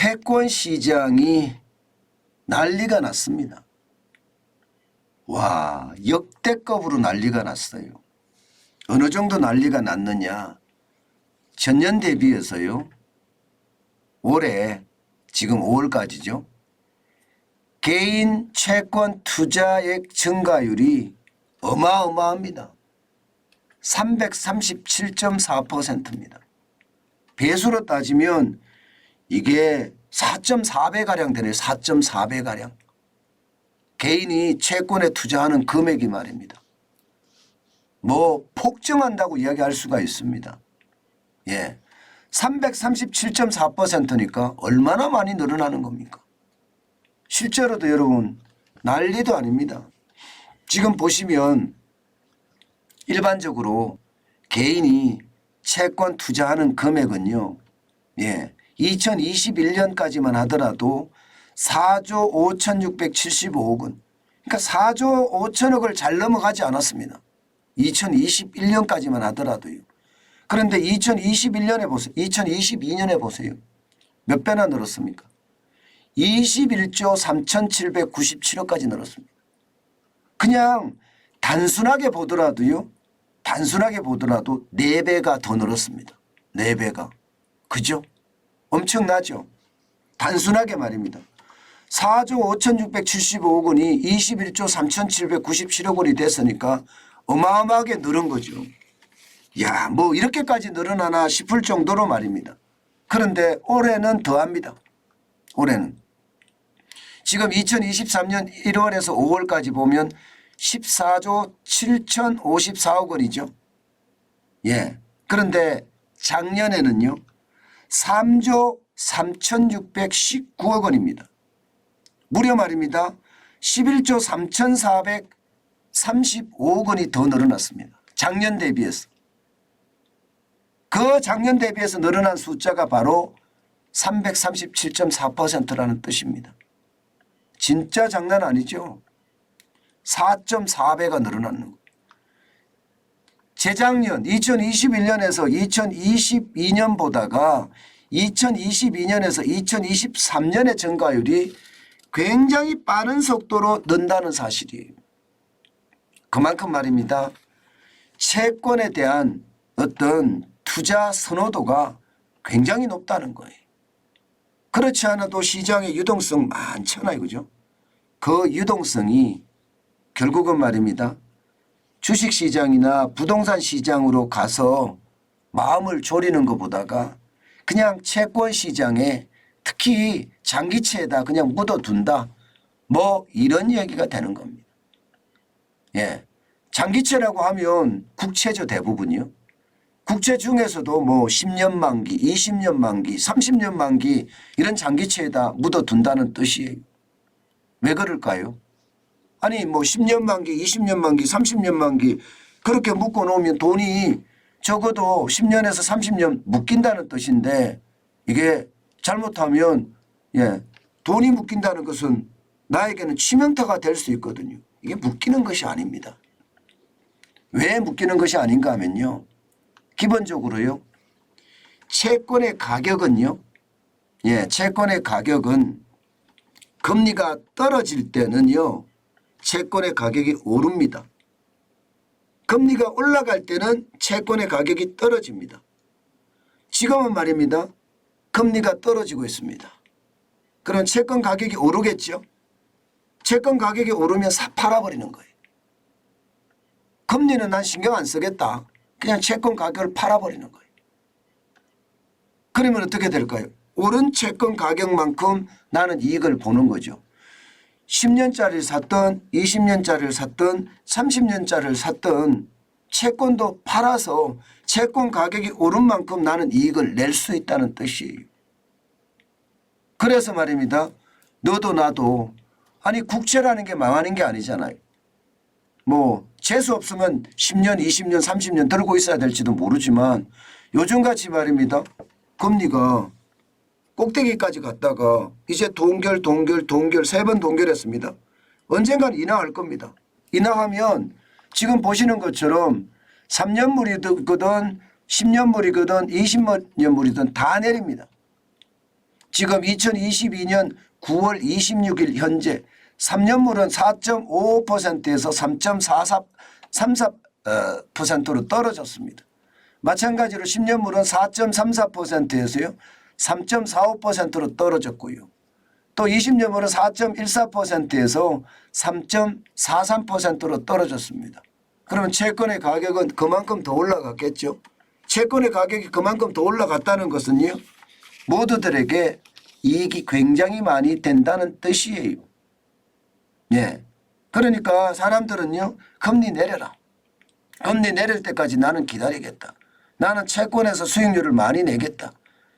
채권 시장이 난리가 났습니다. 와, 역대급으로 난리가 났어요. 어느 정도 난리가 났느냐. 전년 대비해서요. 올해 지금 5월까지죠. 개인 채권 투자액 증가율이 어마어마합니다. 337.4%입니다. 배수로 따지면 이게 4.4배가량 되네요. 4.4배가량. 개인이 채권에 투자하는 금액이 말입니다. 뭐 폭증한다고 이야기할 수가 있습니다. 예, 337.4%니까 얼마나 많이 늘어나는 겁니까? 실제로도 여러분 난리도 아닙니다. 지금 보시면 일반적으로 개인이 채권 투자하는 금액은요. 예, 2021년까지만 하더라도 4조 5,675억 원. 그러니까 4조 5천억을 잘 넘어가지 않았습니다. 2021년까지만 하더라도요. 그런데 2021년에 보세요. 2022년에 보세요. 몇 배나 늘었습니까? 21조 3,797억까지 늘었습니다. 그냥 단순하게 보더라도요. 단순하게 보더라도 4배가 더 늘었습니다. 4배가. 그죠? 엄청나죠? 단순하게 말입니다. 4조 5,675억 원이 21조 3,797억 원이 됐으니까 어마어마하게 늘은 거죠. 야, 뭐 이렇게까지 늘어나나 싶을 정도로 말입니다. 그런데 올해는 더합니다. 올해는. 지금 2023년 1월에서 5월까지 보면 14조 7,054억 원이죠. 예. 그런데 작년에는요. 3조 3,619억 원입니다. 무려 말입니다. 11조 3,435억 원이 더 늘어났습니다. 작년 대비해서. 그 작년 대비해서 늘어난 숫자가 바로 337.4%라는 뜻입니다. 진짜 장난 아니죠. 4.4배가 늘어나는 거예요. 재작년 2021년에서 2022년보다가 2022년에서 2023년의 증가율이 굉장히 빠른 속도로 는다는 사실이에요. 그만큼 말입니다. 채권에 대한 어떤 투자 선호도가 굉장히 높다는 거예요. 그렇지 않아도 시장의 유동성 많잖아요. 그죠? 그 유동성이 결국은 말입니다. 주식시장이나 부동산 시장으로 가서 마음을 졸이는 것보다가 그냥 채권 시장에 특히 장기채에다 그냥 묻어둔다. 뭐 이런 얘기가 되는 겁니다. 예, 장기채라고 하면 국채죠 대부분이요. 국채 중에서도 뭐 10년 만기, 20년 만기, 30년 만기 이런 장기채에다 묻어둔다는 뜻이에요. 왜 그럴까요? 아니 뭐 10년 만기, 20년 만기, 30년 만기 그렇게 묶어놓으면 돈이 적어도 10년에서 30년 묶인다는 뜻인데 이게 잘못하면 예, 돈이 묶인다는 것은 나에게는 치명타가 될 수 있거든요. 이게 묶이는 것이 아닙니다. 왜 묶이는 것이 아닌가 하면요. 기본적으로요. 채권의 가격은요. 예, 채권의 가격은 금리가 떨어질 때는요. 채권의 가격이 오릅니다. 금리가 올라갈 때는 채권의 가격이 떨어집니다. 지금은 말입니다. 금리가 떨어지고 있습니다. 그럼 채권 가격이 오르겠죠. 채권 가격이 오르면 팔아버리는 거예요. 금리는 난 신경 안 쓰겠다. 그냥 채권 가격을 팔아버리는 거예요. 그러면 어떻게 될까요? 오른 채권 가격만큼 나는 이익을 보는 거죠. 10년짜리를 샀든 20년짜리를 샀든 30년짜리를 샀든 채권도 팔아서 채권 가격이 오른 만큼 나는 이익을 낼 수 있다는 뜻이에요. 그래서 말입니다. 너도 나도 아니 국채라는 게 망하는 게 아니잖아요. 뭐 재수 없으면 10년 20년 30년 들고 있어야 될지도 모르지만 요즘같이 말입니다. 금리가 꼭대기까지 갔다가 이제 동결 3번 동결했습니다. 언젠간 인하할 겁니다. 인하하면 지금 보시는 것처럼 3년물이든 10년물이든 20년물이든 다 내립니다. 지금 2022년 9월 26일 현재 3년물은 4.55%에서 3.34%로 떨어졌습니다. 마찬가지로 10년물은 4.34%에서요 3.45%로 떨어졌고요. 또 20년물은 4.14%에서 3.43%로 떨어졌습니다. 그러면 채권의 가격은 그만큼 더 올라갔겠죠. 채권의 가격이 그만큼 더 올라갔다는 것은요. 모두들에게 이익이 굉장히 많이 된다는 뜻이에요. 예. 그러니까 사람들은요. 금리 내려라. 금리 내릴 때까지 나는 기다리겠다. 나는 채권에서 수익률을 많이 내겠다.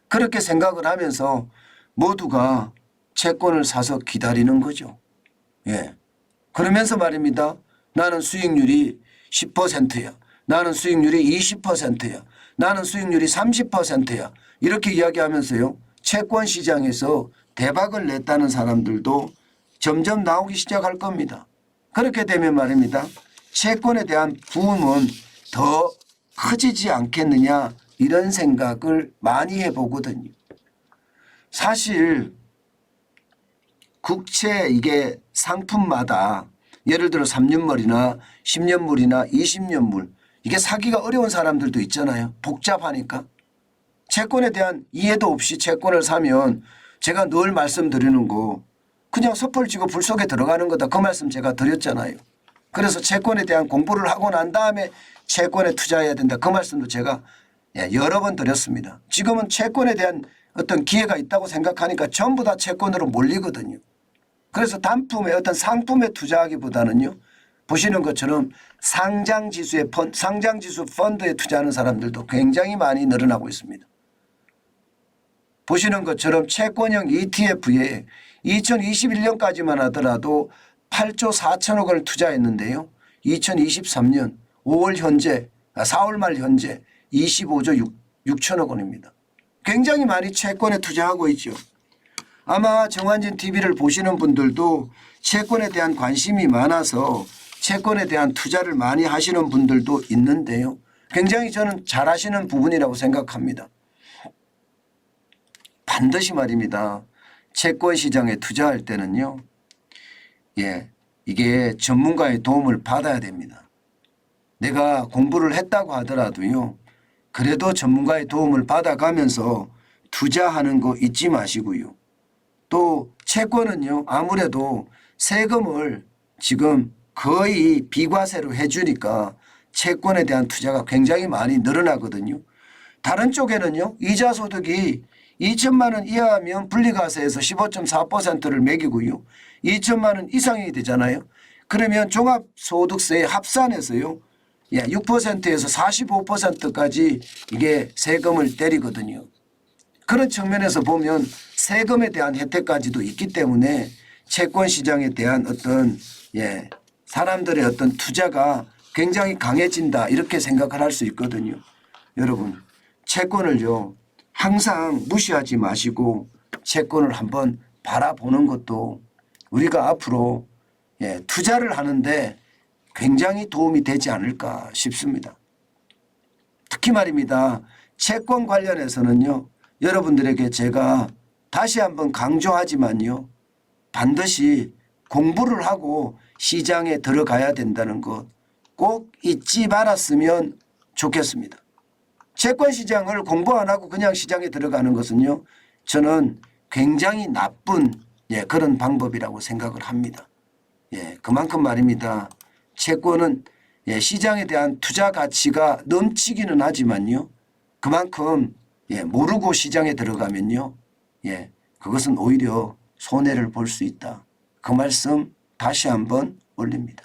그렇게 생각을 하면서 모두가 채권을 사서 기다리는 거죠. 예. 그러면서 말입니다. 나는 수익률이 10%야. 나는 수익률이 20%야. 나는 수익률이 30%야. 이렇게 이야기하면서요. 채권 시장에서 대박을 냈다는 사람들도 점점 나오기 시작할 겁니다. 그렇게 되면 말입니다. 채권에 대한 부음은 더 커지지 않겠느냐 이런 생각을 많이 해보거든요. 사실 국채 이게 상품마다 예를 들어 3년물이나 10년물이나 20년물 이게 사기가 어려운 사람들도 있잖아요. 복잡하니까. 채권에 대한 이해도 없이 채권을 사면 제가 늘 말씀드리는 거 그냥 섣불 지고 불 속에 들어가는 거다. 그 말씀 제가 드렸잖아요. 그래서 채권에 대한 공부를 하고 난 다음에 채권에 투자해야 된다. 그 말씀도 제가 여러 번 드렸습니다. 지금은 채권에 대한 어떤 기회가 있다고 생각하니까 전부 다 채권으로 몰리거든요. 그래서 단품에 어떤 상품에 투자하기보다는요. 보시는 것처럼 상장지수 펀드에 투자하는 사람들도 굉장히 많이 늘어나고 있습니다. 보시는 것처럼 채권형 ETF에 2021년까지만 하더라도 8조 4천억 원을 투자했는데요. 2023년 5월 현재 4월 말 현재 25조 6천억 원입니다. 굉장히 많이 채권에 투자하고 있죠. 아마 정환진 TV를 보시는 분들도 채권에 대한 관심이 많아서 채권에 대한 투자를 많이 하시는 분들도 있는데요. 굉장히 저는 잘하시는 부분이라고 생각합니다. 반드시 말입니다. 채권 시장에 투자할 때는요. 이게 전문가의 도움을 받아야 됩니다. 내가 공부를 했다고 하더라도요. 그래도 전문가의 도움을 받아가면서 투자하는 거 잊지 마시고요. 또 채권은요. 아무래도 세금을 지금 거의 비과세로 해주니까 채권에 대한 투자가 굉장히 많이 늘어나거든요. 다른 쪽에는요. 이자 소득이 2천만 원 이하면 분리과세에서 15.4%를 매기고요. 2천만 원 이상이 되잖아요. 그러면 종합소득세 합산해서요. 6%에서 45%까지 이게 세금을 때리거든요. 그런 측면에서 보면 세금에 대한 혜택까지도 있기 때문에 채권 시장에 대한 어떤 사람들의 어떤 투자가 굉장히 강해진다 이렇게 생각을 할 수 있거든요. 여러분 채권을요. 항상 무시하지 마시고 채권을 한번 바라보는 것도 우리가 앞으로 투자를 하는데 굉장히 도움이 되지 않을까 싶습니다. 특히 말입니다. 채권 관련해서는요. 여러분들에게 제가 다시 한번 강조하지만요. 반드시 공부를 하고 시장에 들어가야 된다는 것 꼭 잊지 말았으면 좋겠습니다. 채권 시장을 공부 안 하고 그냥 시장에 들어가는 것은요. 저는 굉장히 나쁜 그런 방법이라고 생각을 합니다. 그만큼 말입니다. 채권은 시장에 대한 투자 가치가 넘치기는 하지만요. 그만큼 모르고 시장에 들어가면요. 그것은 오히려 손해를 볼 수 있다. 그 말씀 다시 한번 올립니다.